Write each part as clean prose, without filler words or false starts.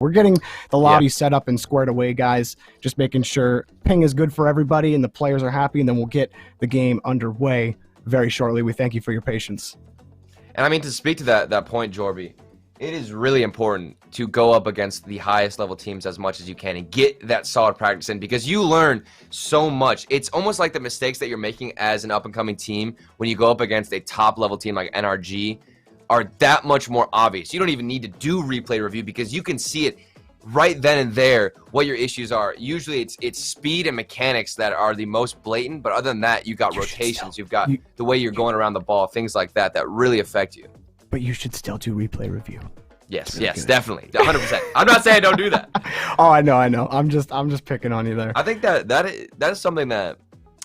we're getting the lobby set up and squared away, guys. Just making sure ping is good for everybody and the players are happy, and then we'll get the game underway very shortly. We thank you for your patience. And I mean, to speak to that point, Jorby, it is really important to go up against the highest level teams as much as you can and get that solid practice in, because you learn so much. It's almost like the mistakes that you're making as an up-and-coming team when you go up against a top-level team like NRG are that much more obvious. You don't even need to do replay review because you can see it right then and there what your issues are. Usually it's speed and mechanics that are the most blatant, but other than that, you've got rotations, you've got the way you're going around the ball, things like that really affect you. But you should still do replay review. Yes, definitely. 100%. I'm not saying don't do that. Oh, I know. I'm just picking on you there. I think that is something that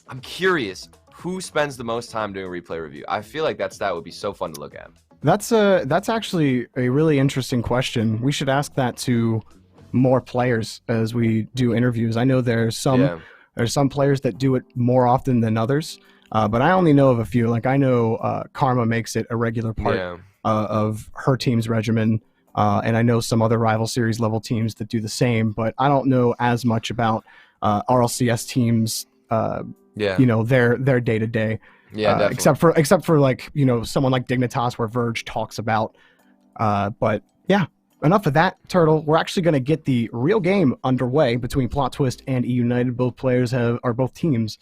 I'm curious. Who spends the most time doing replay review? I feel like that stat would be so fun to look at. That's actually a really interesting question. We should ask that to more players as we do interviews. I know there's some players that do it more often than others, but I only know of a few. Like I know Karma makes it a regular part of her team's regimen. And I know some other rival series level teams that do the same, but I don't know as much about RLCS teams, you know, their day to day. Yeah, except for like, you know, someone like Dignitas where Verge talks about. But yeah, enough of that, Turtle. We're actually going to get the real game underway between Plot Twist and eUnited. Both teams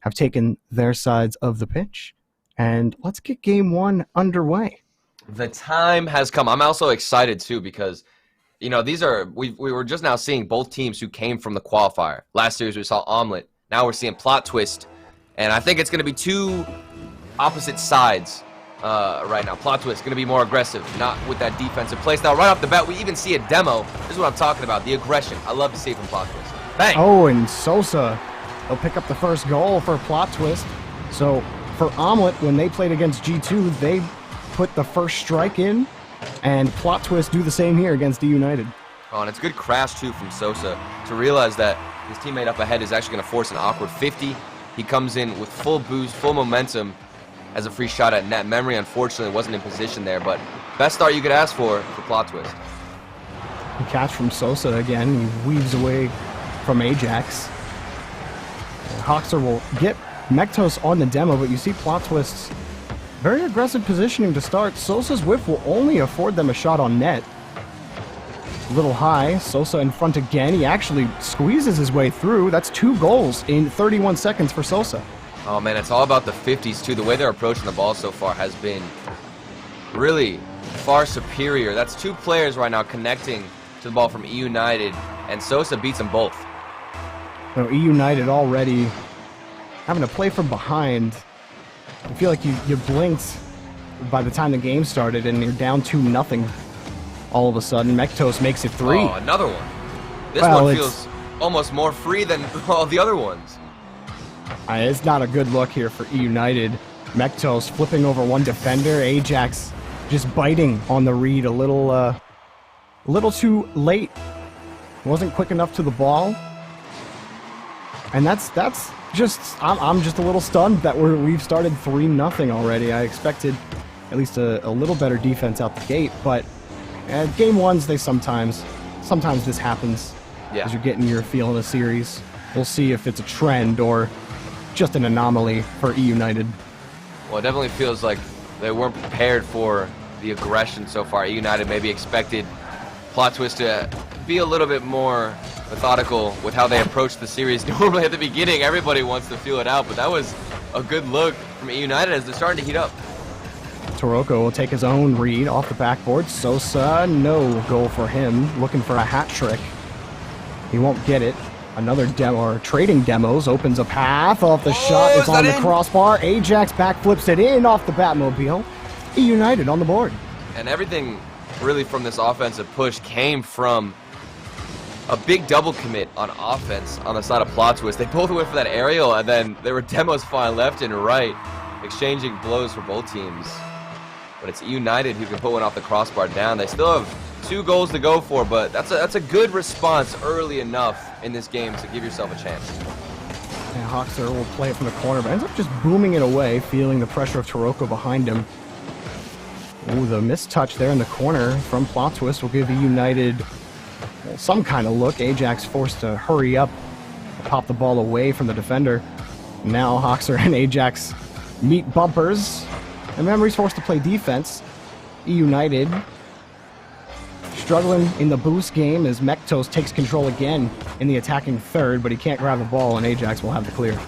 have taken their sides of the pitch, and let's get game one underway. The time has come. I'm also excited too because, you know, we were just now seeing both teams who came from the qualifier. Last series we saw Omelet. Now we're seeing Plot Twist, and I think it's going to be two opposite sides right now. Plot Twist going to be more aggressive, not with that defensive play style. Right off the bat, we even see a demo. This is what I'm talking about, the aggression. I love to see it from Plot Twist. Bang! Oh, and Sosa, they'll pick up the first goal for Plot Twist. So for Omelet, when they played against G2, they put the first strike in, and Plot Twist do the same here against eUnited. Oh, and it's a good crash, too, from Sosa to realize that his teammate up ahead is actually going to force an awkward 50. He comes in with full boost, full momentum as a free shot at net. Memory, unfortunately, wasn't in position there, but best start you could ask for Plot Twist. The catch from Sosa again. He weaves away from Ajax. And Hoxer will get Mektos on the demo, but you see Plot Twist's very aggressive positioning to start. Sosa's whiff will only afford them a shot on net. A little high. Sosa in front again. He actually squeezes his way through. That's 2 goals in 31 seconds for Sosa. Oh, man, it's all about the 50s, too. The way they're approaching the ball so far has been really far superior. That's 2 players right now connecting to the ball from eUnited, and Sosa beats them both. So eUnited already having to play from behind. I feel like you blinked by the time the game started and you're down 2-0 all of a sudden. Mektos makes it 3. Oh, another one. This one feels almost more free than all the other ones. It's not a good look here for eUnited. Mektos flipping over one defender. Ajax just biting on the read a little too late. Wasn't quick enough to the ball. And that's just, I'm just a little stunned that we've started 3-0 already. I expected at least a little better defense out the gate, but game ones, sometimes this happens as you're getting your feel in a series. We'll see if it's a trend or just an anomaly for eUnited. Well, it definitely feels like they weren't prepared for the aggression so far. eUnited maybe expected Plot Twist to be a little bit more methodical with how they approach the series. Normally at the beginning, everybody wants to feel it out, but that was a good look from eUnited as they're starting to heat up. Toroko will take his own read off the backboard. Sosa, no goal for him. Looking for a hat trick. He won't get it. Another demo, or trading demos, opens a path off the shot. It's on the crossbar. Ajax backflips it in off the Batmobile. eUnited on the board. And everything really from this offensive push came from a big double commit on offense on the side of Plot Twist. They both went for that aerial, and then there were demos flying left and right, exchanging blows for both teams. But it's eUnited who can put one off the crossbar down. They still have 2 goals to go for, but that's a good response early enough in this game to give yourself a chance. And Hoxer will play it from the corner, but ends up just booming it away, feeling the pressure of Toroko behind him. Ooh, the missed touch there in the corner from Plot Twist will give eUnited well, some kind of look. Ajax forced to hurry up, pop the ball away from the defender. Now Hoxer and Ajax meet bumpers, and Memory's forced to play defense. eUnited struggling in the boost game as Mektos takes control again in the attacking third, but he can't grab the ball, and Ajax will have the clear.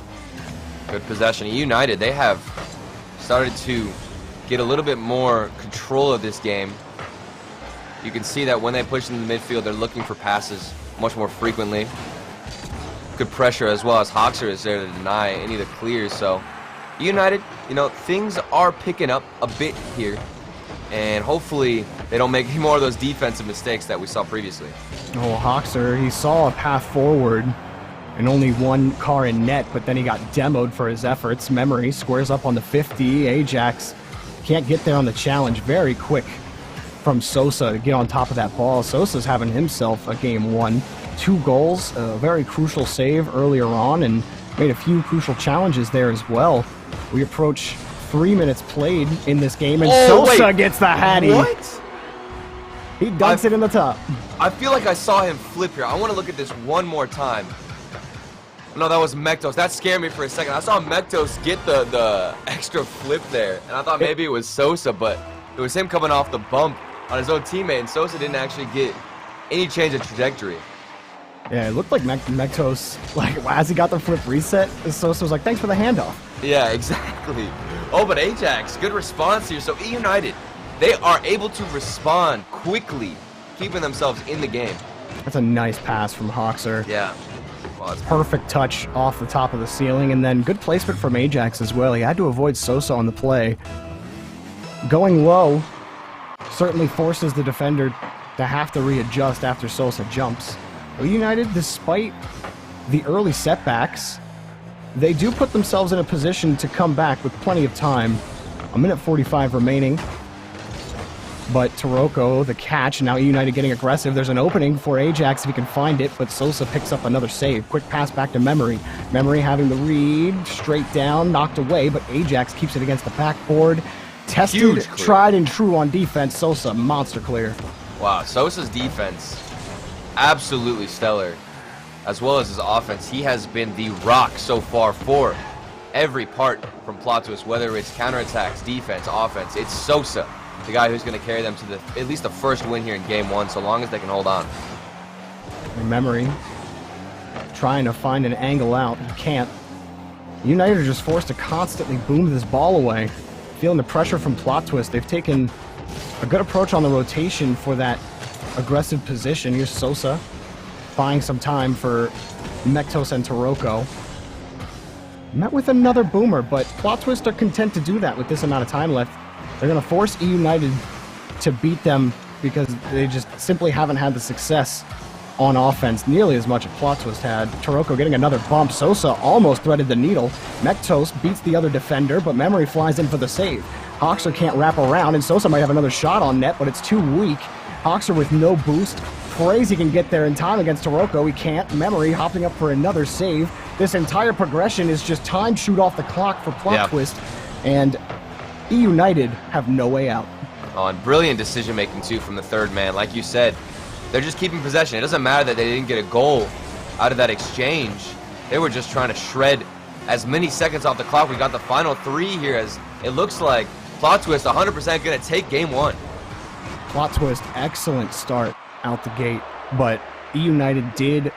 Good possession. eUnited, they have started to get a little bit more control of this game. You can see that when they push in the midfield, they're looking for passes much more frequently. Good pressure as well as Hoxer is there to deny any of the clears. So eUnited, you know, things are picking up a bit here, and hopefully they don't make any more of those defensive mistakes that we saw previously. Oh, Hoxer, he saw a path forward and only one car in net, but then he got demoed for his efforts. Memory squares up on the 50. Ajax can't get there on the challenge. Very quick from Sosa to get on top of that ball. Sosa's having himself a game one. 2 goals, a very crucial save earlier on, and made a few crucial challenges there as well. We approach 3 minutes played in this game, and Sosa gets the hattie. What? He dunks it in the top. I feel like I saw him flip here. I want to look at this one more time. No, that was Mektos. That scared me for a second. I saw Mektos get the extra flip there, and I thought maybe it was Sosa, but it was him coming off the bump on his own teammate, and Sosa didn't actually get any change of trajectory. Yeah, it looked like Mektos, like, as he got the flip reset, Sosa was like, thanks for the handoff. Yeah, exactly. Oh, but Ajax, good response here. So eUnited, they are able to respond quickly, keeping themselves in the game. That's a nice pass from Hoxer. Yeah. Well, that's Perfect touch off the top of the ceiling, and then good placement from Ajax as well. He had to avoid Sosa on the play. Going low certainly forces the defender to have to readjust after Sosa jumps. eUnited, despite the early setbacks, they do put themselves in a position to come back with plenty of time. 1:45 remaining. But Taroko, the catch, now eUnited getting aggressive. There's an opening for Ajax if he can find it, but Sosa picks up another save. Quick pass back to Memory. Memory having the read, straight down, knocked away, but Ajax keeps it against the backboard. Tested, tried and true on defense. Sosa, monster clear. Wow, Sosa's defense, absolutely stellar, as well as his offense. He has been the rock so far for every part from plot twist, whether it's counterattacks, defense, offense. It's Sosa, the guy who's going to carry them to at least the first win here in game one, so long as they can hold on. Memory trying to find an angle out. He can't. United are just forced to constantly boom this ball away. Feeling the pressure from plot twist. They've taken a good approach on the rotation for that aggressive position. Here's Sosa buying some time for Mektos and Taroko. Met with another boomer, but plot twist are content to do that with this amount of time left. They're going to force eUnited to beat them because they just simply haven't had the success on offense nearly as much as plot twist had. Taroko getting another bump. Sosa almost threaded the needle. Mektos beats the other defender, but Memory flies in for the save. Hoxer can't wrap around, and Sosa might have another shot on net, but it's too weak. Hoxer with no boost. Prays he can get there in time against Taroko. He can't. Memory hopping up for another save. This entire progression is just time shoot off the clock for plot twist, and eUnited have no way out. Oh, and brilliant decision making too from the third man. Like you said, they're just keeping possession. It doesn't matter that they didn't get a goal out of that exchange. They were just trying to shred as many seconds off the clock. We got the final 3 here as it looks like plot twist 100% going to take game 1. Plot twist, excellent start out the gate, but eUnited did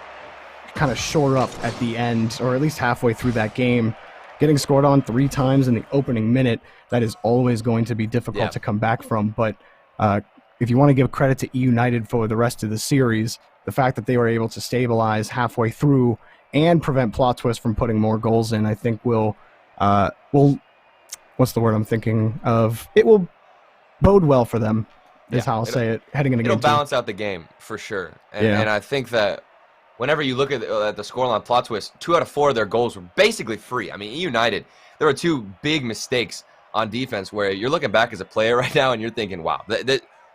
kind of shore up at the end, or at least halfway through that game. Getting scored on 3 times in the opening minute, that is always going to be difficult to come back from. But if you want to give credit to eUnited for the rest of the series, the fact that they were able to stabilize halfway through and prevent plot twist from putting more goals in, I think will what's the word I'm thinking of? It will bode well for them, is how I'll say it, heading into game 2. It'll balance out the game, for sure. And I think that whenever you look at the scoreline plot twist, 2 out of 4 of their goals were basically free. I mean, eUnited, there were 2 big mistakes on defense where you're looking back as a player right now and you're thinking, wow,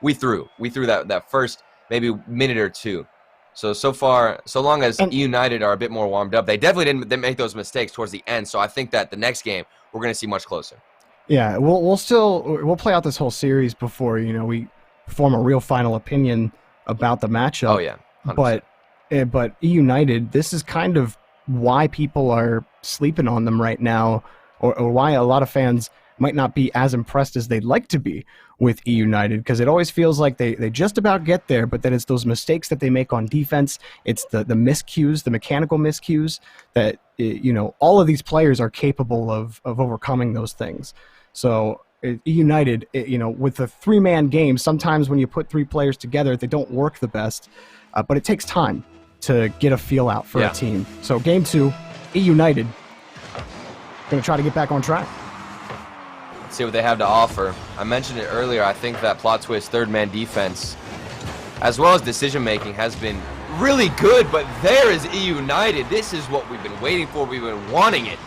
we threw that first maybe minute or 2. So far, so long as eUnited are a bit more warmed up, they definitely didn't make those mistakes towards the end. So I think that the next game we're going to see much closer. Yeah, we'll play out this whole series before we form a real final opinion about the matchup. Oh yeah. But eUnited, this is kind of why people are sleeping on them right now, or why a lot of fans might not be as impressed as they'd like to be with eUnited, because it always feels like they just about get there, but then it's those mistakes that they make on defense. It's the miscues, the mechanical miscues that, all of these players are capable of overcoming those things. So eUnited, with a three-man game, sometimes when you put three players together, they don't work the best, but it takes time to get a feel out for a team. So game 2, eUnited, going to try to get back on track. See what they have to offer. I mentioned it earlier. I think that Plot Twist third-man defense, as well as decision-making, has been really good, but there is eUnited. This is what we've been waiting for. We've been wanting it,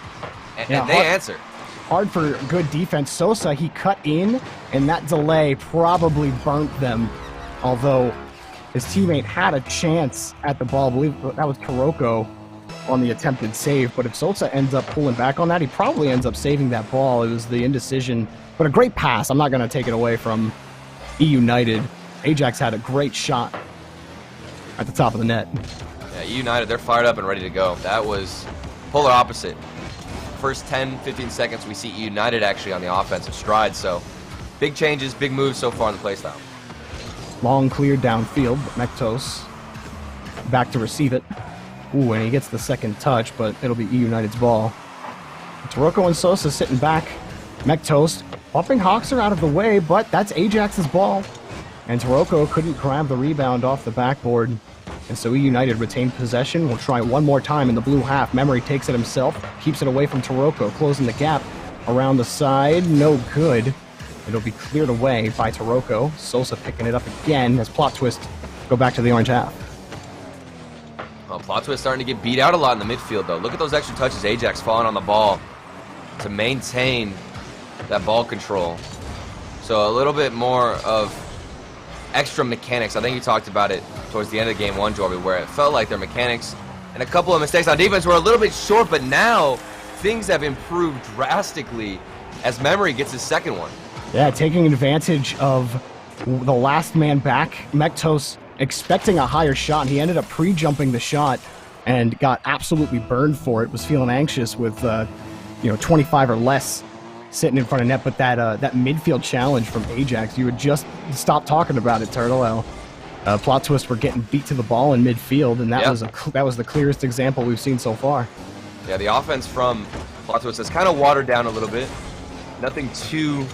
and they answer. Hard for good defense. Sosa, he cut in, and that delay probably burnt them, although his teammate had a chance at the ball. I believe that was Kuroko on the attempted save, but if Sosa ends up pulling back on that, he probably ends up saving that ball. It was the indecision, but a great pass. I'm not going to take it away from eUnited. Ajax had a great shot at the top of the net. Yeah, eUnited, they're fired up and ready to go. That was polar opposite. First 10, 15 seconds, we see eUnited actually on the offensive stride, so big changes, big moves so far in the playstyle. Long clear downfield, but Mektos back to receive it. Ooh, and he gets the second touch, but it'll be eUnited's ball. Taroko and Sosa sitting back. Mektos bumping Hoxer out of the way, but that's Ajax's ball. And Taroko couldn't grab the rebound off the backboard. And so eUnited retained possession. We'll try one more time in the blue half. Memory takes it himself, keeps it away from Taroko, closing the gap around the side. No good. It'll be cleared away by Taroko. Sosa picking it up again as Plot Twist go back to the orange half. Well, Plot Twist starting to get beat out a lot in the midfield, though. Look at those extra touches. Ajax falling on the ball to maintain that ball control. So a little bit more of extra mechanics. I think you talked about it towards the end of game 1, Jorby, where it felt like their mechanics and a couple of mistakes on defense were a little bit short, but now things have improved drastically as Memory gets his second one. Yeah, taking advantage of the last man back. Mektos expecting a higher shot. He ended up pre-jumping the shot and got absolutely burned for it. Was feeling anxious with 25 or less sitting in front of net. But that midfield challenge from Ajax, you would just stop talking about it, Turtle. Plot Twist were getting beat to the ball in midfield, and that was the clearest example we've seen so far. Yeah, the offense from Plot Twist has kind of watered down a little bit. Nothing too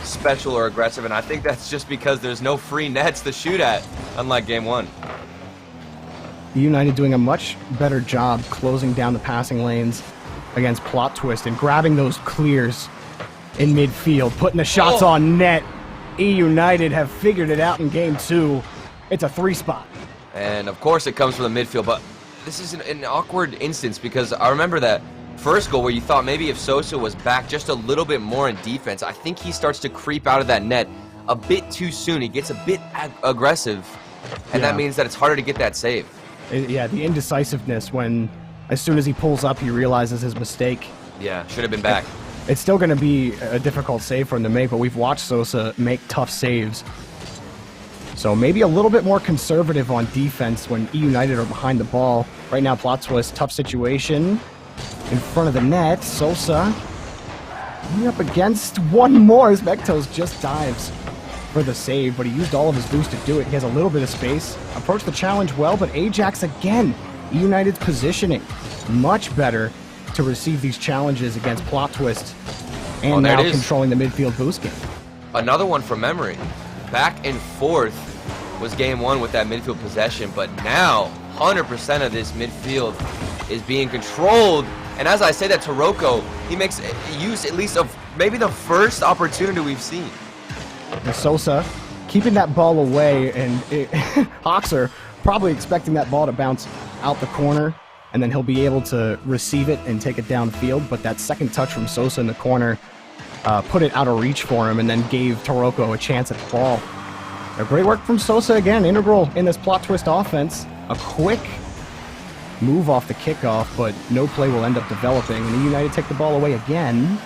special or aggressive, and I think that's just because there's no free nets to shoot at, unlike game 1. United doing a much better job closing down the passing lanes against Plot Twist and grabbing those clears in midfield, putting the shots on net. eUnited have figured it out in game 2. It's a 3-spot. And of course it comes from the midfield, but this is an awkward instance because I remember that first goal where you thought maybe if Sosa was back just a little bit more in defense, I think he starts to creep out of that net a bit too soon. He gets a bit aggressive, and that means that it's harder to get that save. Yeah, the indecisiveness when as soon as he pulls up, he realizes his mistake. Yeah, should have been back. It's still going to be a difficult save for him to make, but we've watched Sosa make tough saves. So maybe a little bit more conservative on defense when eUnited are behind the ball. Right now, Plot Twist, tough situation. In front of the net, Sosa up against one more as Mektos just dives for the save, but he used all of his boost to do it. He has a little bit of space. Approached the challenge well, but Ajax again. eUnited's positioning much better to receive these challenges against Plot Twist and now controlling the midfield boost game. Another one from Memory. Back and forth was game 1 with that midfield possession, but now 100% of this midfield is being controlled. And as I say that, Taroko, he makes use at least of maybe the first opportunity we've seen. And Sosa keeping that ball away, and Hoxer probably expecting that ball to bounce out the corner, and then he'll be able to receive it and take it downfield. But that second touch from Sosa in the corner put it out of reach for him and then gave Taroko a chance at the ball. Great work from Sosa again, integral in this Plot Twist offense. A quick move off the kickoff, but no play will end up developing, and eUnited take the ball away again.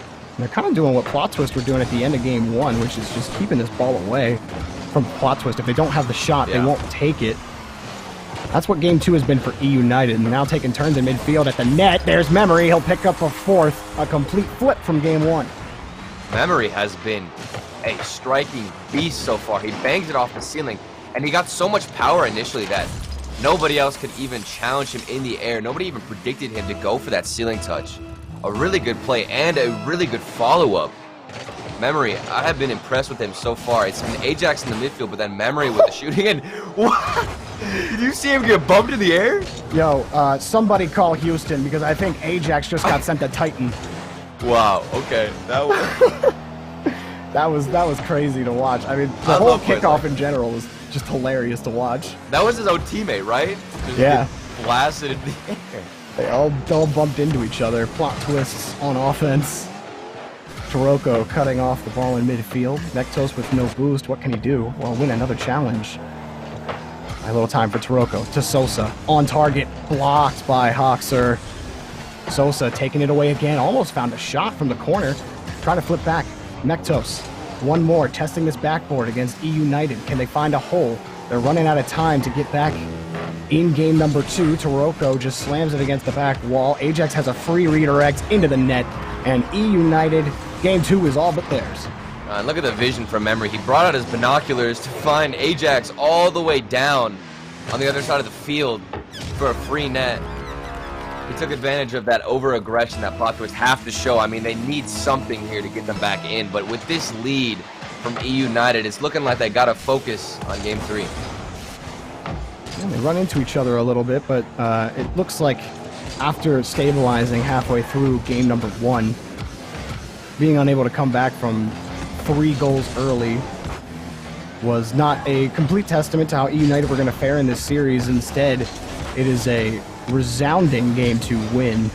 And they're kind of doing what Plot Twist were doing at the end of game 1, which is just keeping this ball away. from Plot Twist. If they don't have the shot, they Yeah. won't take it. That's what game 2 has been for eUnited. And now taking turns in midfield at the net. There's Memory. He'll pick up a fourth. A complete flip from game 1. Memory has been a striking beast so far. He bangs it off the ceiling, and he got so much power initially that nobody else could even challenge him in the air. Nobody even predicted him to go for that ceiling touch. A really good play and a really good follow-up. Memory, I have been impressed with him so far. It's been Ajax in the midfield, but then Memory with the shooting. And what? Did you see him get bumped in the air? Yo, somebody call Houston because I think Ajax just got sent to Titan. Wow. Okay. That was crazy to watch. I mean, the whole kickoff in general was just hilarious to watch. That was his own teammate, right? Just Yeah. get blasted in the air. They all bumped into each other. Plot twists on offense. Taroko cutting off the ball in midfield. Vectos with no boost. What can he do? Well, win another challenge. A little time for Taroko to Sosa. On target. Blocked by Hoxer. Sosa taking it away again. Almost found a shot from the corner. Trying to flip back. Mektos. One more. Testing this backboard against eUnited. Can they find a hole? They're running out of time to get back in game number 2. Taroko just slams it against the back wall. Ajax has a free redirect into the net. And eUnited, game 2 is all but theirs. And look at the vision from Memory. He brought out his binoculars to find Ajax all the way down on the other side of the field for a free net. He took advantage of that over-aggression that Plot Twist have to show. I mean, they need something here to get them back in. But with this lead from eUnited, it's looking like they got to focus on game 3. Yeah, they run into each other a little bit, but it looks like after stabilizing halfway through game number 1, being unable to come back from 3 goals early was not a complete testament to how eUnited were going to fare in this series. Instead, it is a resounding game 2 win,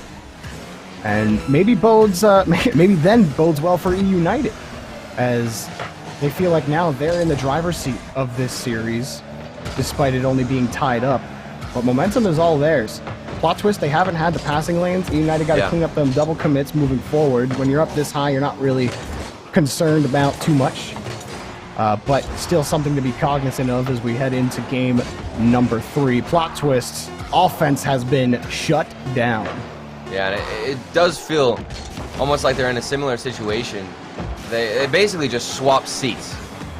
and maybe bodes maybe then bodes well for eUnited, as they feel like now they're in the driver's seat of this series, despite it only being tied up. But momentum is all theirs. Plot twist, they haven't had the passing lanes. eUnited got to clean up them double commits moving forward. When you're up this high, you're not really concerned about too much. But still something to be cognizant of as we head into game number 3. Plot twists, offense has been shut down. Yeah, and it does feel almost like they're in a similar situation. They basically just swapped seats.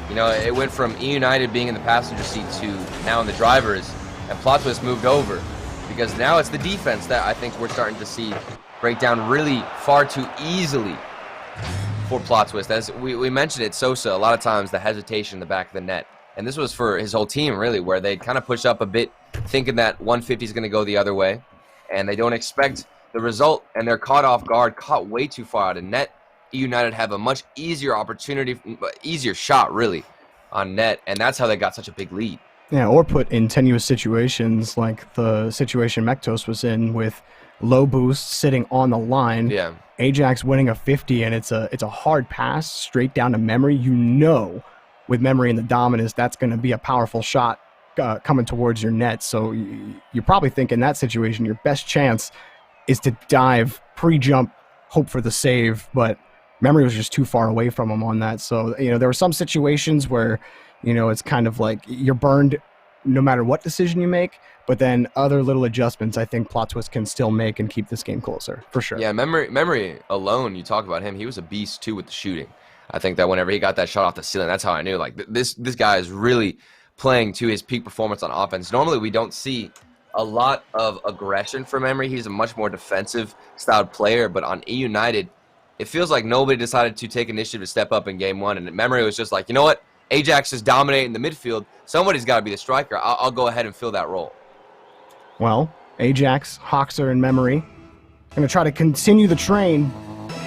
You know, it went from eUnited being in the passenger seat to now in the driver's, and Plot Twist moved over. Because now it's the defense that I think we're starting to see break down really far too easily for Plot Twist. As we mentioned it, Sosa, a lot of times the hesitation in the back of the net. And this was for his whole team, really, where they kind of push up a bit, thinking that 150 is going to go the other way. And they don't expect the result, and they're caught off guard, caught way too far out of net. eUnited have a much easier opportunity, easier shot, really, on net. And that's how they got such a big lead. Yeah, or put in tenuous situations like the situation Mektos was in with low boost sitting on the line. Yeah. Ajax winning a 50, and it's a hard pass straight down to Memory. You know, with Memory in the dominance, that's going to be a powerful shot coming towards your net. So you probably think in that situation, your best chance is to dive, pre-jump, hope for the save. But Memory was just too far away from him on that. So, you know, there were some situations where, you know, it's kind of like you're burned no matter what decision you make, but then other little adjustments I think Plot Twist can still make and keep this game closer, for sure. Yeah, Memory alone, you talk about him, he was a beast too with the shooting. I think that whenever he got that shot off the ceiling, that's how I knew, like, this guy is really playing to his peak performance on offense. Normally we don't see a lot of aggression from Memory. He's a much more defensive styled player, but on eUnited, it feels like nobody decided to take initiative to step up in game 1, and Memory was just like, you know what? Ajax is dominating the midfield. Somebody's got to be the striker. I'll go ahead and fill that role. Well, Ajax, Hoxer, and Memory going to try to continue the train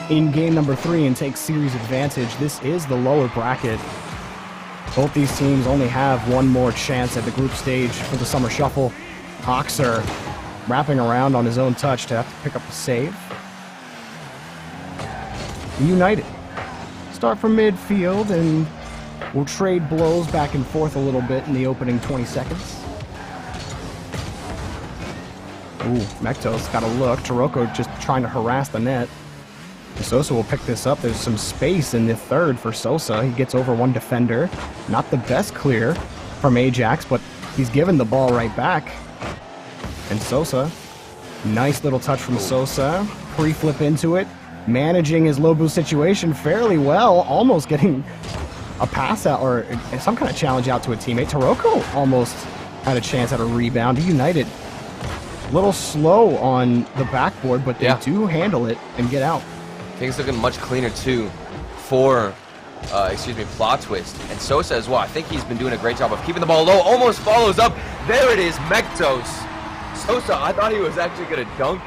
in game number 3 and take series advantage. This is the lower bracket. Both these teams only have one more chance at the group stage for the Summer Shuffle. Hoxer wrapping around on his own touch to have to pick up a save. United start from midfield, and we'll trade blows back and forth a little bit in the opening 20 seconds. Ooh, Mektos got a look. Taroko just trying to harass the net. Sosa will pick this up. There's some space in the third for Sosa. He gets over one defender. Not the best clear from Ajax, but he's given the ball right back. And Sosa, nice little touch from Sosa. Pre-flip into it. Managing his low boost situation fairly well. Almost getting a pass out or some kind of challenge out to a teammate. Taroko almost had a chance at a rebound. eUnited a little slow on the backboard, but they do handle it and get out. Things looking much cleaner too for, Plot Twist. And Sosa as well. I think he's been doing a great job of keeping the ball low. Almost follows up. There it is, Mektos. Sosa, I thought he was actually going to dunk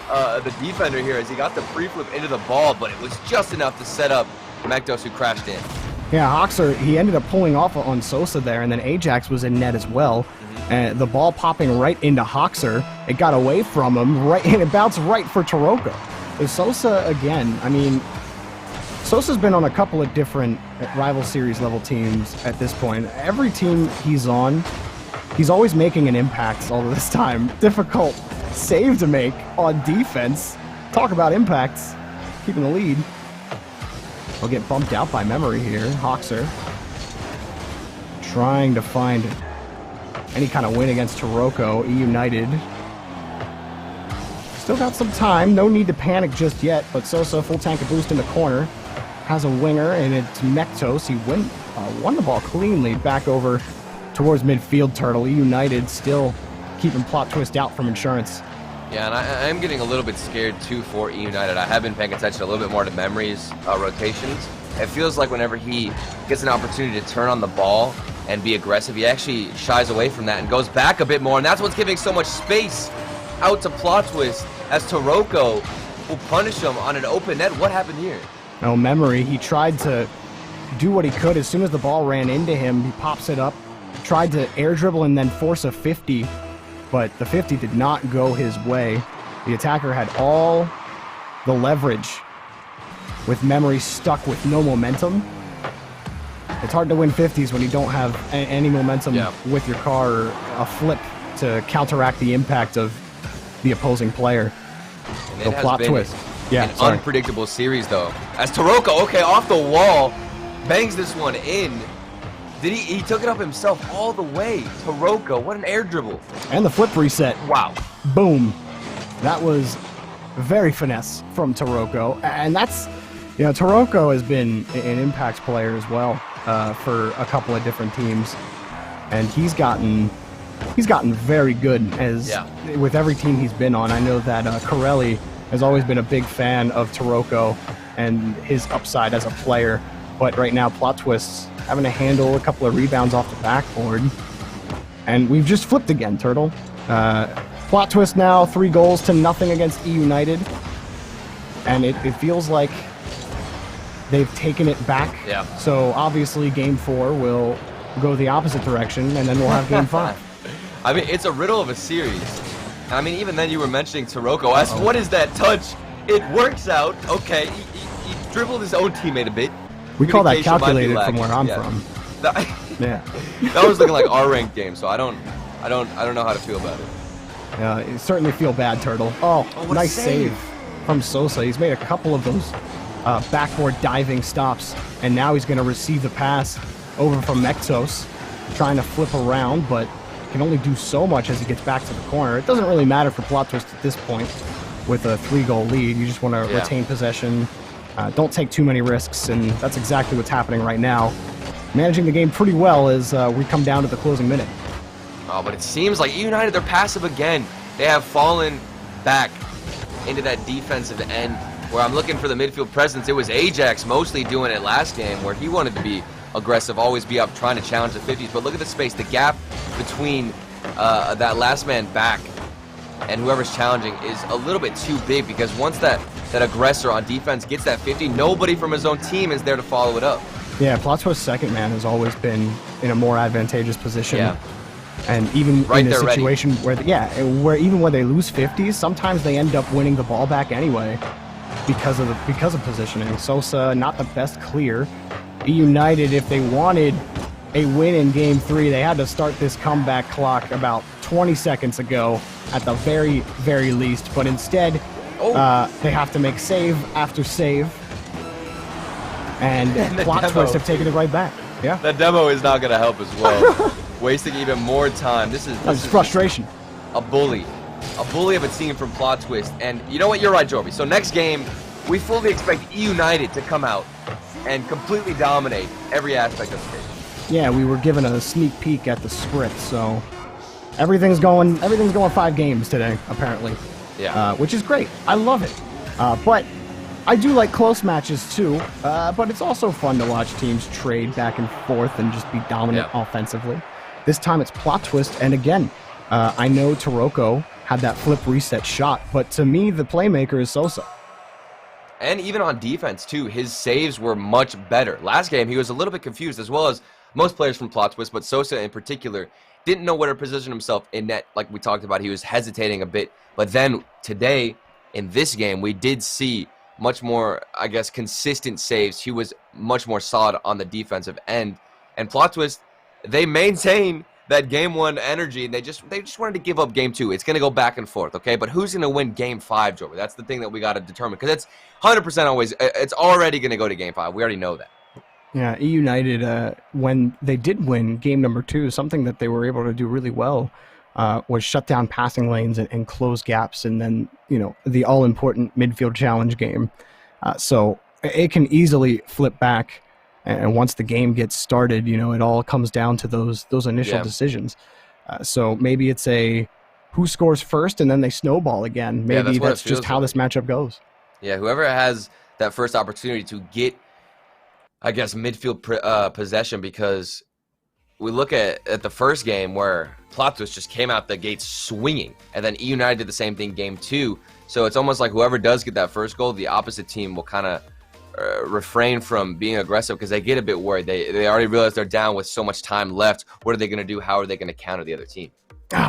the defender here as he got the pre-flip into the ball, but it was just enough to set up Mektos, who crashed in. Yeah, Hoxer, he ended up pulling off on Sosa there, and then Ajax was in net as well. And the ball popping right into Hoxer. It got away from him, and it bounced right for Taroko. Sosa, again, I mean, Sosa's been on a couple of different rival series level teams at this point. Every team he's on, he's always making an impact all this time. Difficult save to make on defense. Talk about impacts. Keeping the lead. He'll get bumped out by memory here. Hoxer trying to find any kind of win against Taroko. eUnited. Still got some time. No need to panic just yet, but Sosa, full tank of boost in the corner. Has a winger, and it's Mektos. He won the ball cleanly back over towards midfield, Turtle. eUnited still keeping Plot Twist out from insurance. Yeah, and I am getting a little bit scared too for eUnited. I have been paying attention a little bit more to Memory's rotations. It feels like whenever he gets an opportunity to turn on the ball and be aggressive, he actually shies away from that and goes back a bit more, and that's what's giving so much space out to Plot Twist as Taroko will punish him on an open net. What happened here? No, Memory, he tried to do what he could. As soon as the ball ran into him, he pops it up, tried to air dribble and then force a 50, but the 50 did not go his way. The attacker had all the leverage with Memory stuck with no momentum. It's hard to win 50s when you don't have any momentum with your car or a flip to counteract the impact of the opposing player. And it Plot twist. Yeah, an unpredictable series though. As Taroko, okay, off the wall, bangs this one in. He took it up himself all the way. Taroko, what an air dribble. And the flip reset. Wow. Boom. That was very finesse from Taroko. And that's, Taroko has been an impact player as well for a couple of different teams. And he's gotten very good with every team he's been on. I know that Corelli has always been a big fan of Taroko and his upside as a player. But right now, Plot Twist's having to handle a couple of rebounds off the backboard. And we've just flipped again, Turtle. Plot Twist now 3 goals to nothing against eUnited. And it feels like they've taken it back. Yeah. So obviously Game 4 will go the opposite direction, and then we'll have Game 5. I mean, it's a riddle of a series. I mean, even then you were mentioning Taroko. As what is that touch? It works out. Okay, he dribbled his own teammate a bit. We call that calculated from where I'm from. That was looking like our ranked game, so I don't know how to feel about it. You certainly feel bad, Turtle. Oh nice save from Sosa. He's made a couple of those backboard diving stops, and now he's going to receive the pass over from Mektos, trying to flip around, but can only do so much as he gets back to the corner. It doesn't really matter for Plot Twist at this point with a 3-goal lead. You just want to retain possession. Don't take too many risks, and that's exactly what's happening right now. Managing the game pretty well as we come down to the closing minute. Oh, but it seems like eUnited, they're passive again. They have fallen back into that defensive end where I'm looking for the midfield presence. It was Ajax mostly doing it last game where he wanted to be aggressive, always be up trying to challenge the 50s. But look at the space. The gap between that last man back and whoever's challenging is a little bit too big, because once that aggressor on defense gets that 50, nobody from his own team is there to follow it up. Yeah, Plot Twist's second man has always been in a more advantageous position. Yeah. And even in a situation where even when they lose 50s, sometimes they end up winning the ball back anyway because of positioning. Sosa, not the best clear. eUnited, if they wanted a win in Game 3, they had to start this comeback clock about 20 seconds ago at the very, very least. But instead, Oh. They have to make save after save. And The plot demo. twist have taken it right back. Yeah. That demo is not going to help as well. Wasting even more time. This is frustration. A bully of a team from Plot Twist. And you know what? You're right, Jorby. So next game, we fully expect eUnited to come out and completely dominate every aspect of the game. Yeah, we were given a sneak peek at the script, so everything's going 5 games today, apparently. Yeah. Which is great. I love it. But I do like close matches too. But it's also fun to watch teams trade back and forth and just be dominant offensively. This time it's Plot Twist, and again, I know Taroko had that flip reset shot, but to me, the playmaker is Sosa. And even on defense, too, his saves were much better. Last game, he was a little bit confused, as well as most players from Plot Twist, but Sosa in particular didn't know where to position himself in net, like we talked about. He was hesitating a bit. But then today, in this game, we did see much more, I guess, consistent saves. He was much more solid on the defensive end. And Plot Twist, they maintain that game 1 energy, and they just wanted to give up game 2. It's going to go back and forth, okay? But who's going to win game 5, Joey? That's the thing that we got to determine, because it's 100% always, it's already going to go to game 5. We already know that. Yeah, eUnited, when they did win game number 2, something that they were able to do really well was shut down passing lanes and close gaps, and then, you know, the all-important midfield challenge game. So it can easily flip back. And once the game gets started, you know, it all comes down to those initial decisions. So maybe it's a who scores first, and then they snowball again. Maybe that's just how this matchup goes. Yeah, whoever has that first opportunity to get, I guess, midfield possession, because we look at the first game where Plot Twist just came out the gate swinging, and then eUnited did the same thing game 2. So it's almost like whoever does get that first goal, the opposite team will kind of refrain from being aggressive, because they get a bit worried. They already realize they're down with so much time left. What are they going to do? How are they going to counter the other team?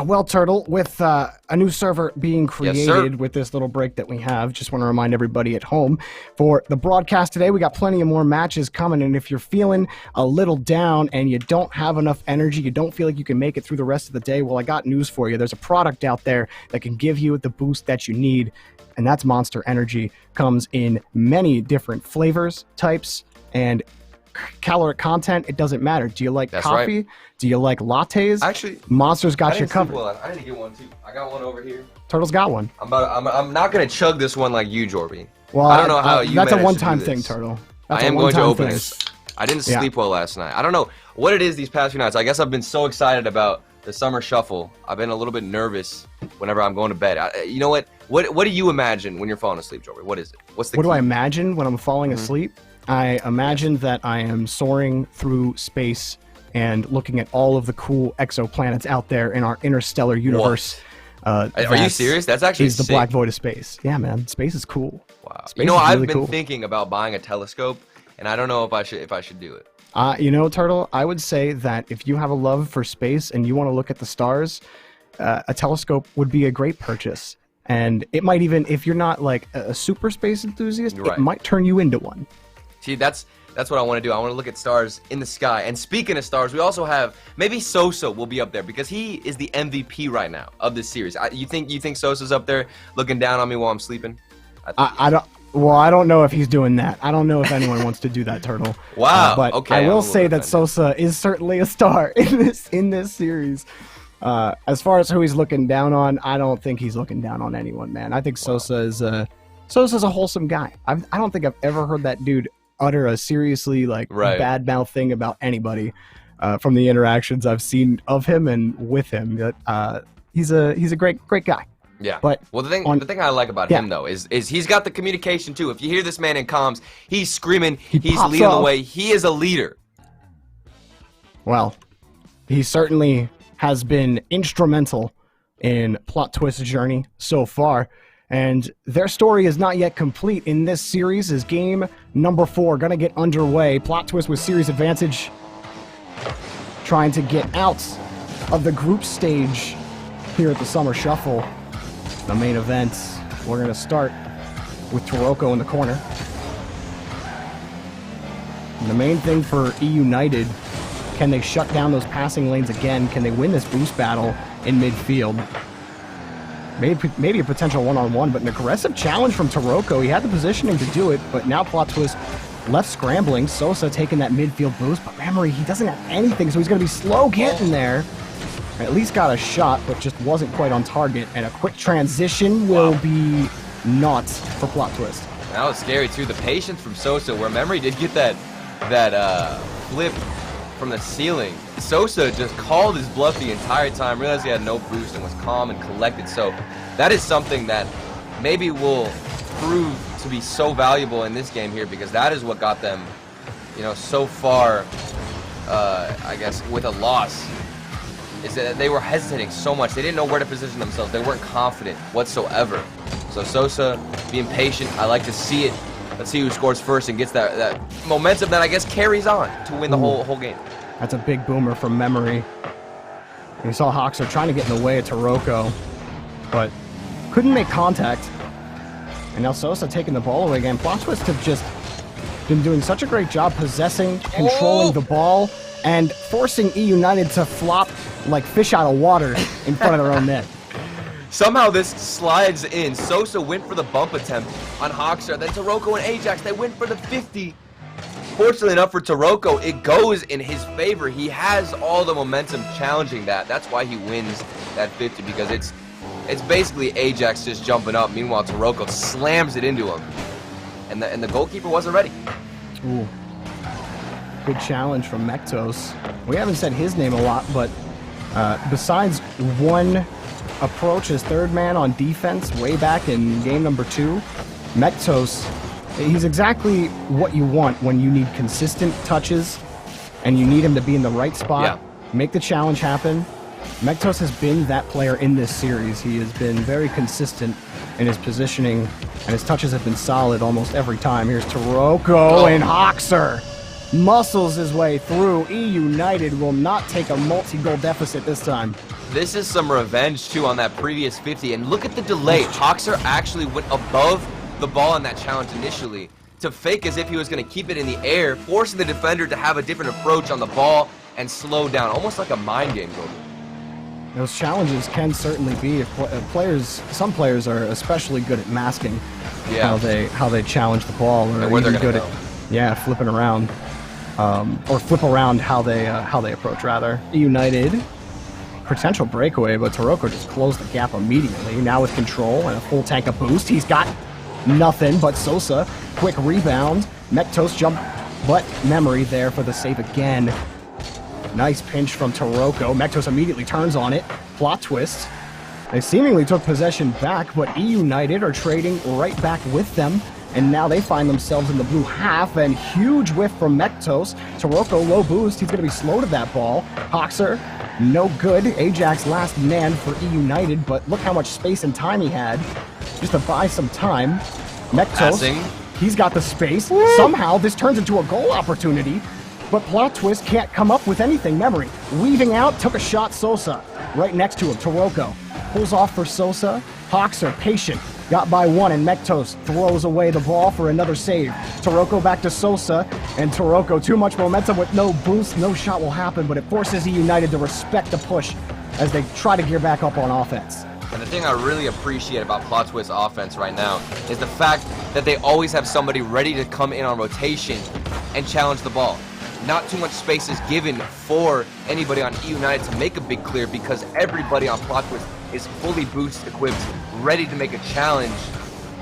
Well, Turtle, with a new server being created with this little break that we have, just want to remind everybody at home, for the broadcast today, we got plenty of more matches coming, and if you're feeling a little down and you don't have enough energy, you don't feel like you can make it through the rest of the day, well, I got news for you. There's a product out there that can give you the boost that you need, and that's Monster Energy. Comes in many different flavors, types, and caloric content. It doesn't matter. Do you like coffee? Right. Do you like lattes? Actually, Monster's got you covered. Well, I need to get one too. I got one over here. Turtle's got one. I'm not gonna chug this one like you, Jorby. Well, I don't know how you. That's a one-time thing, Turtle. That's I am going to open this. I didn't sleep well last night. I don't know what it is these past few nights. I guess I've been so excited about the summer shuffle. I've been a little bit nervous whenever I'm going to bed. You know what? What do you imagine when you're falling asleep, Jorby? What is it? What's the? What do I imagine when I'm falling asleep? I imagine that I am soaring through space and looking at all of the cool exoplanets out there in our interstellar universe. Are you serious? That's actually the black void of space. Yeah, man. Space is cool. Wow. Space I've been thinking about buying a telescope, and I don't know if I should do it. You know, Turtle, I would say that if you have a love for space and you want to look at the stars, a telescope would be a great purchase. And it might even, if you're not like a super space enthusiast, it might turn you into one. See, that's what I want to do. I want to look at stars in the sky. And speaking of stars, we also have, maybe Sosa will be up there, because he is the MVP right now of this series. You think Sosa's up there looking down on me while I'm sleeping? I don't know if he's doing that. I don't know if anyone wants to do that, Turtle. Wow. But okay, I will say that Sosa is certainly a star in this series. As far as who he's looking down on, I don't think he's looking down on anyone, man. I think Sosa's a wholesome guy. I don't think I've ever heard that dude utter a seriously bad mouth thing about anybody from the interactions I've seen of him and with him. He's a great guy. Yeah. But the thing I like about him though is he's got the communication too. If you hear this man in comms, he's screaming, he's leading the way. He is a leader. Well, he certainly has been instrumental in Plot Twist's journey so far. And their story is not yet complete in this series. Is game number 4 going to get underway? Plot Twist with series advantage, trying to get out of the group stage here at the Summer Shuffle. The main event, we're going to start with Taroko in the corner. And the main thing for eUnited, can they shut down those passing lanes again? Can they win this boost battle in midfield? maybe a potential one-on-one, but an aggressive challenge from Taroko. He had the positioning to do it, but now plot twist left scrambling. Sosa taking that midfield boost, but Memory, he doesn't have anything, so he's going to be slow getting there. At least got a shot, but just wasn't quite on target, and a quick transition will be not for plot twist. That was scary too. The patience from Sosa, where Memory did get that flip from the ceiling. Sosa just called his bluff the entire time, realized he had no boost and was calm and collected. So that is something that maybe will prove to be so valuable in this game here, because that is what got them, you know, so far, I guess, with a loss, is that they were hesitating so much. They didn't know where to position themselves. They weren't confident whatsoever. So Sosa being patient, I like to see it. Let's see who scores first and gets that momentum that I guess carries on to win the whole game. That's a big boomer from Memory. We saw Hoxer trying to get in the way of Taroko, but couldn't make contact. And now Sosa taking the ball away again. Plot Twist have just been doing such a great job possessing, controlling the ball, and forcing eUnited to flop like fish out of water in front of their own net. Somehow this slides in. Sosa went for the bump attempt on Hoxer. Then Taroko and Ajax, they went for the 50. Fortunately enough for Taroko, it goes in his favor. He has all the momentum challenging that. That's why he wins that 50, because it's basically Ajax just jumping up. Meanwhile, Taroko slams it into him. And the goalkeeper wasn't ready. Ooh. Good challenge from Mektos. We haven't said his name a lot, but besides one approach as third man on defense way back in game number 2, Mektos, he's exactly what you want when you need consistent touches and you need him to be in the right spot, make the challenge happen. Mektos has been that player in this series. He has been very consistent in his positioning, and his touches have been solid almost every time. Here's Taroko, and Hoxer muscles his way through. eUnited will not take a multi-goal deficit this time. This is some revenge, too, on that previous 50. And look at the delay. Hoxer actually went above the ball on that challenge initially to fake as if he was going to keep it in the air, forcing the defender to have a different approach on the ball and slow down, almost like a mind game. Those challenges can certainly be, if some players are especially good at masking how they challenge the ball, or where they're even good go. at flipping around, or flip around how they approach rather. eUnited, potential breakaway, but Taroko just closed the gap immediately. Now with control and a full tank of boost, he's got nothing but Sosa. Quick rebound, Mektos jump, but Memory there for the save again. Nice pinch from Taroko. Mektos immediately turns on it. Plot twist. They seemingly took possession back, but eUnited are trading right back with them. And now they find themselves in the blue half, and huge whiff from Mektos. Taroko, low boost. He's going to be slow to that ball. Hoxer, no good. Ajax last man for eUnited, but look how much space and time he had just to buy some time. Mektos, he's got the space. Somehow this turns into a goal opportunity, but Plot Twist can't come up with anything. Memory weaving out, took a shot. Sosa right next to him. Taroko pulls off for Sosa. Hoxer patient, got by one, and Mektos throws away the ball for another save. Taroko back to Sosa, and Taroko, too much momentum with no boost. No shot will happen, but it forces eUnited to respect the push as they try to gear back up on offense. And the thing I really appreciate about Plot Twist's offense right now is the fact that they always have somebody ready to come in on rotation and challenge the ball. Not too much space is given for anybody on eUnited to make a big clear, because everybody on Plot Twist is fully boost equipped, ready to make a challenge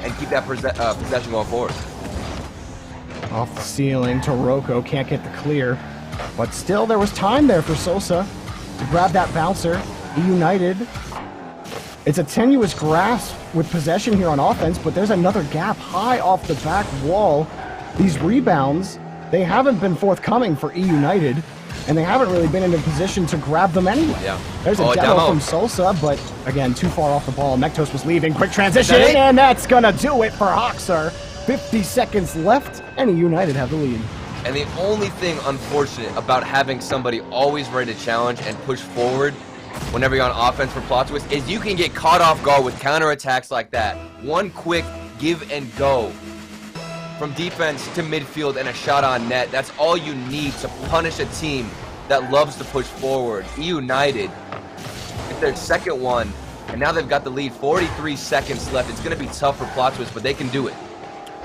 and keep that possession going forward. Off the ceiling, Taroko can't get the clear, but still there was time there for Sosa to grab that bouncer. eUnited, it's a tenuous grasp with possession here on offense, but there's another gap high off the back wall. These rebounds, they haven't been forthcoming for eUnited, and they haven't really been in a position to grab them anyway. There's a demo from Sosa, but again, too far off the ball. Mektos was leaving. Quick transition, and that's gonna do it for Hoxer. 50 seconds left, and eUnited have the lead. And the only thing unfortunate about having somebody always ready to challenge and push forward whenever you're on offense for Plot Twist is you can get caught off guard with counterattacks like that. One quick give and go from defense to midfield and a shot on net. That's all you need to punish a team that loves to push forward. eUnited, if their second one And now they've got the lead, 43 seconds left. It's going to be tough for Plot Twist, but they can do it.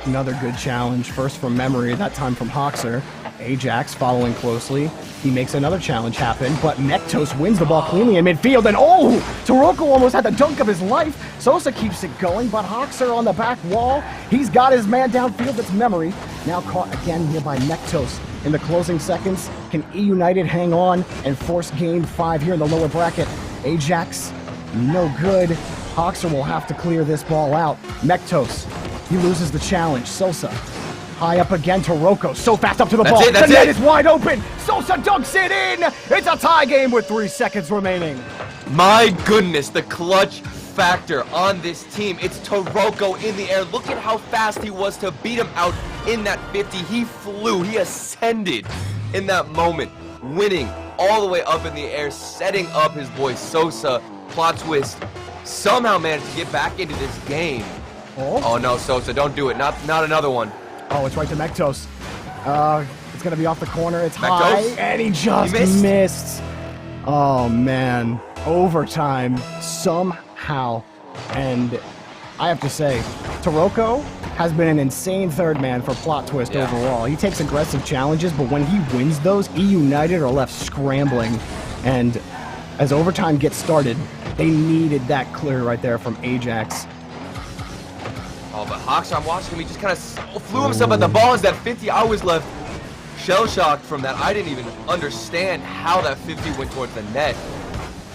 Another good challenge, first from Memory, that time from Hoxer. Ajax following closely. He makes another challenge happen, but Mektos wins the ball cleanly in midfield, and oh! Taroko almost had the dunk of his life. Sosa keeps it going, but Hoxer on the back wall. He's got his man downfield, that's Memory. Now caught again here by Mektos. In the closing seconds, can eUnited hang on and force game 5 here in the lower bracket? Ajax, no good. Hoxer will have to clear this ball out. Mektos, he loses the challenge. Sosa, high up again to Rocco. So fast up to the ball. The net is wide open. Sosa dunks it in. It's a tie game with 3 seconds remaining. My goodness, the clutch factor on this team. It's Taroko in the air. Look at how fast he was to beat him out in that 50. He flew. He ascended in that moment, winning all the way up in the air, setting up his boy Sosa. Plot Twist somehow managed to get back into this game. Oh no, Sosa, don't do it. Not another one. Oh, it's right to Mektos. It's going to be off the corner. It's Mektos? high, and he just missed. Oh, man. Overtime somehow. And I have to say, Taroko has been an insane third man for Plot Twist overall. He takes aggressive challenges, but when he wins those, eUnited are left scrambling. And as overtime gets started, they needed that clear right there from Ajax. Oh, but Hoxer, I'm watching him. He just kind of flew himself at the ball as that 50. I was left shell-shocked from that. I didn't even understand how that 50 went towards the net.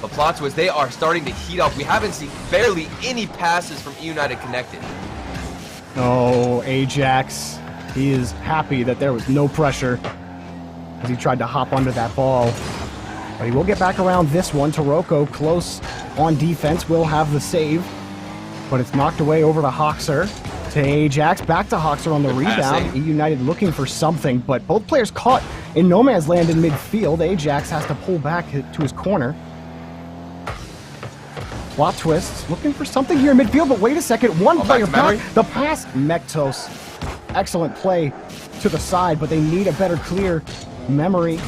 But Plot Twist, they are starting to heat up. We haven't seen barely any passes from eUnited connected. Oh, Ajax. He is happy that there was no pressure as he tried to hop under that ball. But he will get back around this one. Taroko close on defense will have the save. But it's knocked away over to Hoxer. To Ajax, back to Hoxer on the rebound. eUnited looking for something, but both players caught in no man's land in midfield. Ajax has to pull back to his corner. Plot Twist looking for something here in midfield, but wait a second. One player back. The pass, Mektos. Excellent play to the side, but they need a better clear. Memory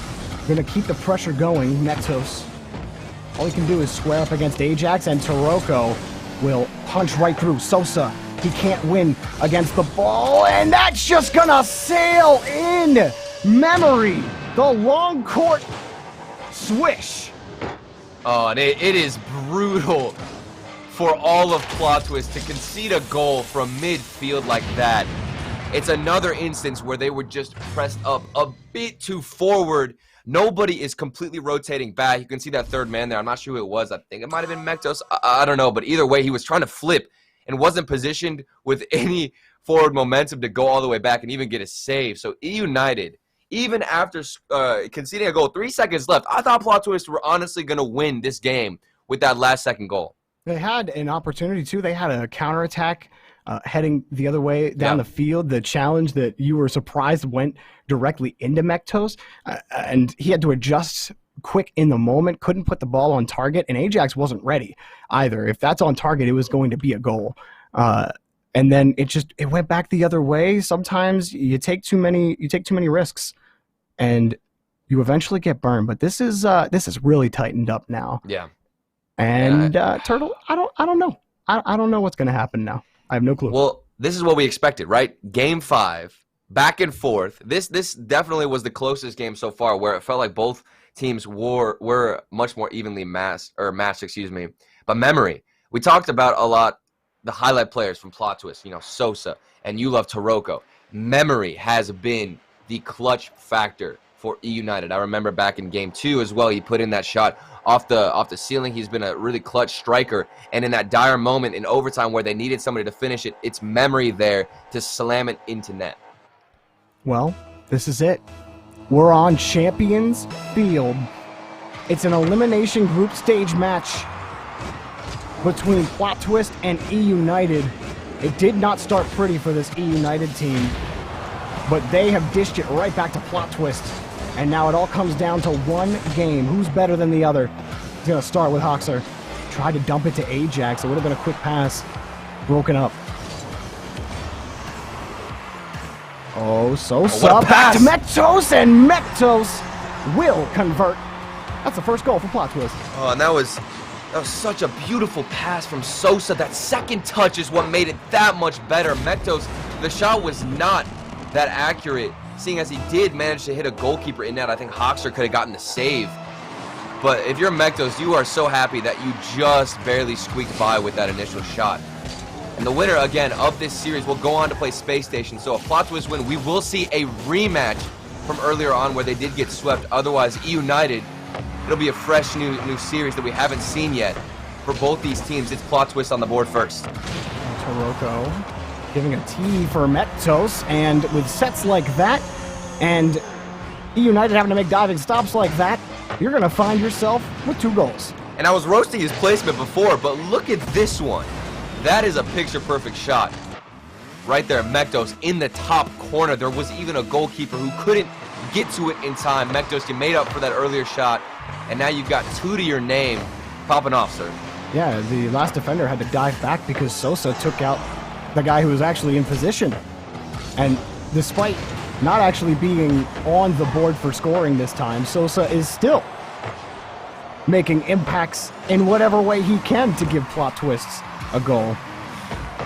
going to keep the pressure going. Mektos, all he can do is square up against Ajax, and Taroko will punch right through. Sosa, he can't win against the ball, and that's just gonna sail in. Memory, the long court swish. Oh, and it is brutal for all of Plot Twist to concede a goal from midfield like that. It's another instance where they were just pressed up a bit too forward. Nobody is completely rotating back. You can see that third man there. I'm not sure who it was. I think it might have been Mektos. I don't know. But either way, he was trying to flip and wasn't positioned with any forward momentum to go all the way back and even get a save. So eUnited, even after conceding a goal, 3 seconds left, I thought Plot Twist were honestly going to win this game with that last second goal. They had an opportunity, too. They had a counterattack heading the other way down the field. The challenge that you were surprised went directly into Mektos, and he had to adjust quick in the moment, couldn't put the ball on target, and Ajax wasn't ready either. If that's on target, it was going to be a goal. And then it went back the other way. Sometimes you take too many risks, and you eventually get burned. But this is really tightened up now. Yeah. And Turtle, I don't know. I don't know what's going to happen now. I have no clue. Well, this is what we expected, right? Game 5, back and forth. This definitely was the closest game so far, where it felt like both teams were much more evenly matched. But Memory, we talked about a lot the highlight players from Plot Twist, Sosa, and you love Taroko. Memory has been the clutch factor for eUnited. I remember back in game 2 as well, he put in that shot off the ceiling. He's been a really clutch striker, and in that dire moment in overtime where they needed somebody to finish it, it's Memory there to slam it into net. Well, this is it. We're on Champions Field. It's an elimination group stage match between Plot Twist and eUnited. It did not start pretty for this eUnited team, but they have dished it right back to Plot Twist. And now it all comes down to one game. Who's better than the other? He's going to start with Hoxer. Tried to dump it to Ajax. It would have been a quick pass. Broken up. Oh, Sosa back to Mektos, and Mektos will convert. That's the first goal for Plot Twist. Oh, and that was That was such a beautiful pass from Sosa. That second touch is what made it that much better. Mektos, the shot was not that accurate, seeing as he did manage to hit a goalkeeper in net. I think Hoxer could have gotten the save. But if you're Mektos, you are so happy that you just barely squeaked by with that initial shot. And the winner, again, of this series will go on to play Space Station. So a plot twist win. We will see a rematch from earlier on where they did get swept. Otherwise, eUnited, it'll be a fresh new series that we haven't seen yet. For both these teams, it's plot twist on the board first. Taroko giving a T for Mektos, and with sets like that, and eUnited having to make diving stops like that, you're going to find yourself with 2 goals. And I was roasting his placement before, but look at this one. That is a picture-perfect shot. Right there, Mektos in the top corner. There was even a goalkeeper who couldn't get to it in time. Mektos, you made up for that earlier shot, and now you've got 2 to your name. Popping off, sir. Yeah, the last defender had to dive back because Sosa took out the guy who was actually in position. And despite not actually being on the board for scoring this time, Sosa is still making impacts in whatever way he can to give plot twists a goal.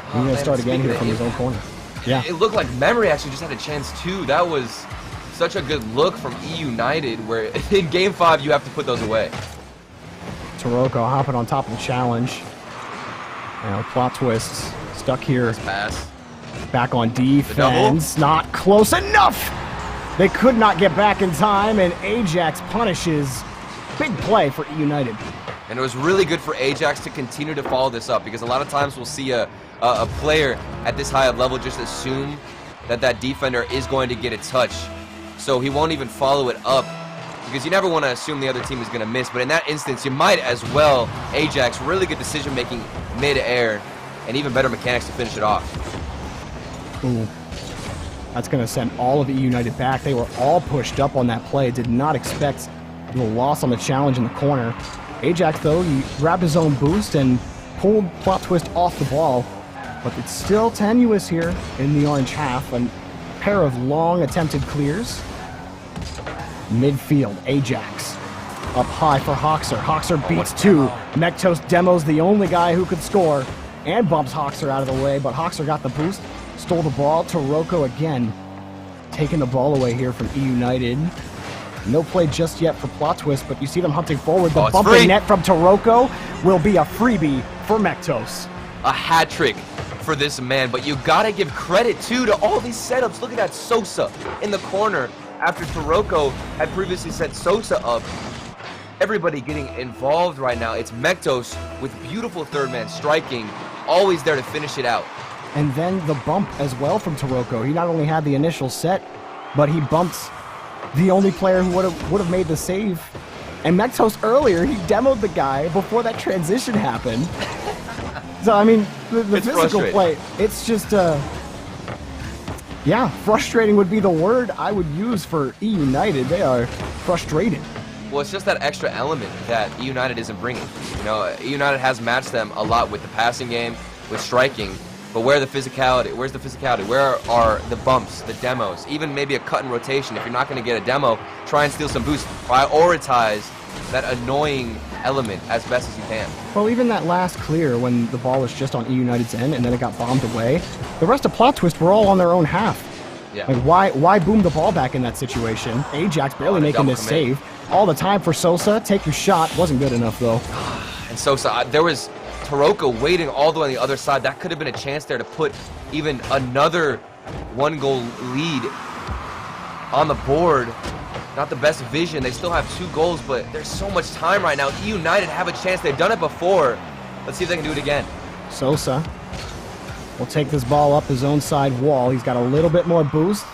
He's going to start again here from his own corner. Yeah. It looked like Memory actually just had a chance too. That was such a good look from eUnited, where in Game 5 you have to put those away. Taroko hopping on top of the challenge. Plot twists. Stuck here. Nice pass. Back on defense. Not close enough! They could not get back in time, and Ajax punishes. Big play for eUnited. And it was really good for Ajax to continue to follow this up, because a lot of times we'll see a player at this high of level just assume that that defender is going to get a touch. So he won't even follow it up, because you never want to assume the other team is going to miss. But in that instance, you might as well. Ajax, really good decision-making mid-air, and even better mechanics to finish it off. Ooh. That's going to send all of eUnited back. They were all pushed up on that play. Did not expect the loss on the challenge in the corner. Ajax, though, he grabbed his own boost and pulled plot twist off the ball. But it's still tenuous here in the orange half. A pair of long attempted clears. Midfield, Ajax. Up high for Hoxer. Hoxer beats 2. Mektos demos the only guy who could score and bumps Hoxer out of the way, but Hoxer got the boost, stole the ball. Taroko again taking the ball away here from eUnited. No play just yet for plot twist, but you see them hunting forward. The bumping net from Taroko will be a freebie for Mektos. A hat trick for this man, but you gotta give credit too to all these setups. Look at that Sosa in the corner after Taroko had previously set Sosa up. Everybody getting involved right now. It's Mektos with beautiful third man striking, always there to finish it out. And then the bump as well from Taroko. He not only had the initial set, but he bumps the only player who would have made the save. And Mektos earlier, he demoed the guy before that transition happened. So, I mean, the physical play, it's just, yeah, frustrating would be the word I would use for eUnited. They are frustrated. Well, it's just that extra element that eUnited isn't bringing. You know, eUnited has matched them a lot with the passing game, with striking, but where's the physicality? Where are the bumps, the demos, even maybe a cut and rotation? If you're not going to get a demo, try and steal some boost. Prioritize that annoying element as best as you can. Well, even that last clear when the ball was just on eUnited's end and then it got bombed away, the rest of plot twist were all on their own half. Yeah. Like, why boom the ball back in that situation? Ajax barely making this save. All the time for Sosa. Take your shot. Wasn't good enough, though. And Sosa, there was Taroko waiting all the way on the other side. That could have been a chance there to put even another 1-goal lead on the board. Not the best vision. They still have 2 goals, but there's so much time right now. eUnited have a chance. They've done it before. Let's see if they can do it again. Sosa will take this ball up his own side wall. He's got a little bit more boost.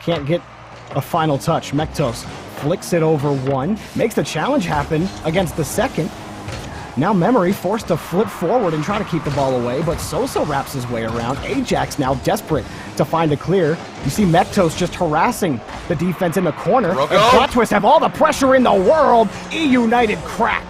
Can't get a final touch. Mektos flicks it over one. Makes the challenge happen against the second. Now Memory forced to flip forward and try to keep the ball away, but Sosa wraps his way around. Ajax now desperate to find a clear. You see Mektos just harassing the defense in the corner. And plot twist have all the pressure in the world. eUnited crack.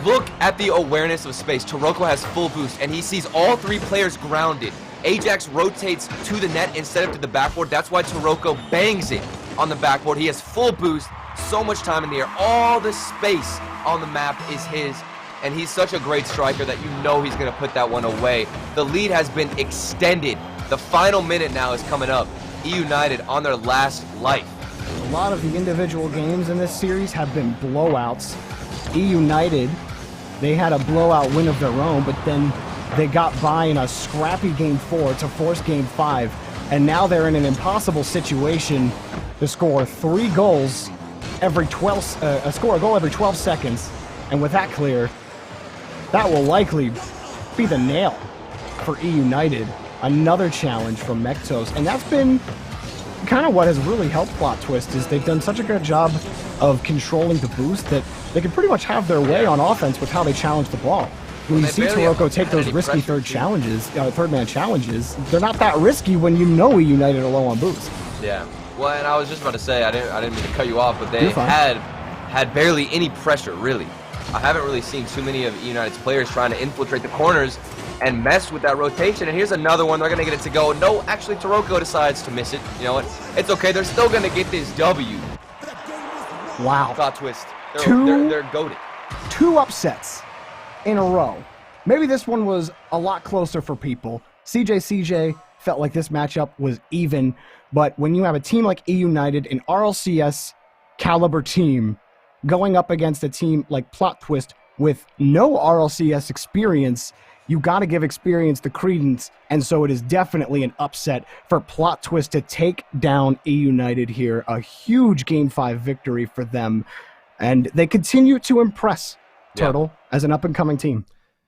Look at the awareness of space. Taroko has full boost, and he sees all 3 players grounded. Ajax rotates to the net instead of to the backboard. That's why Taroko bangs it on the backboard. He has full boost, so much time in the air. All the space on the map is his. and he's such a great striker that you know he's going to put that one away. The lead has been extended. The final minute now is coming up. eUnited on their last life. A lot of the individual games in this series have been blowouts. eUnited, they had a blowout win of their own, but then they got by in a scrappy Game 4 to force Game 5, and now they're in an impossible situation to score 3 goals every 12, score a goal every 12 seconds, and with that clear, that will likely be the nail for eUnited. Another challenge from Mektos, and that's been kind of what has really helped Plot Twist, is they've done such a good job of controlling the boost that they can pretty much have their way on offense with how they challenge the ball. When you see Taroko take those risky third man challenges, they're not that risky when you know eUnited are low on boost. Yeah. Well, and I was just about to say, I didn't mean to cut you off, but they had barely any pressure, really. I haven't really seen too many of eUnited's players trying to infiltrate the corners and mess with that rotation. And here's another one. They're going to get it to go. No, actually, Taroko decides to miss it. You know what? It's okay. They're still going to get this W. Wow. Plot Twist. They're goated. 2 upsets in a row. Maybe this one was a lot closer for people. CJ felt like this matchup was even, but when you have a team like eUnited, an RLCS caliber team, going up against a team like Plot Twist with no RLCS experience, you got to give experience the credence, and so it is definitely an upset for Plot Twist to take down eUnited here. A huge Game 5 victory for them, and they continue to impress Turtle as an up-and-coming team.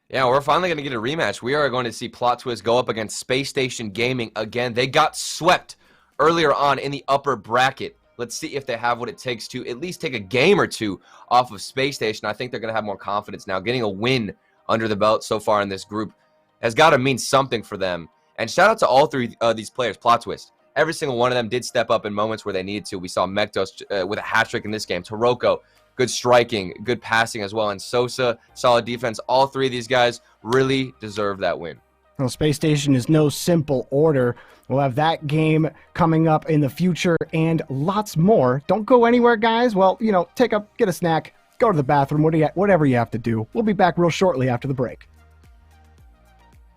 Yeah, we're finally going to get a rematch. We are going to see Plot Twist go up against Space Station Gaming again. They got swept earlier on in the upper bracket. Let's see if they have what it takes to at least take a game or two off of Space Station. I think they're going to have more confidence now. Getting a win under the belt so far in this group has got to mean something for them. And shout out to all 3 these players, Plot Twist. Every single one of them did step up in moments where they needed to. We saw Mektos with a hat trick in this game. Taroko, good striking, good passing as well. And Sosa, solid defense. All 3 of these guys really deserve that win. Well, Space Station is no simple order. We'll have that game coming up in the future and lots more. Don't go anywhere, guys. Well, get a snack, go to the bathroom, whatever you have to do. We'll be back real shortly after the break.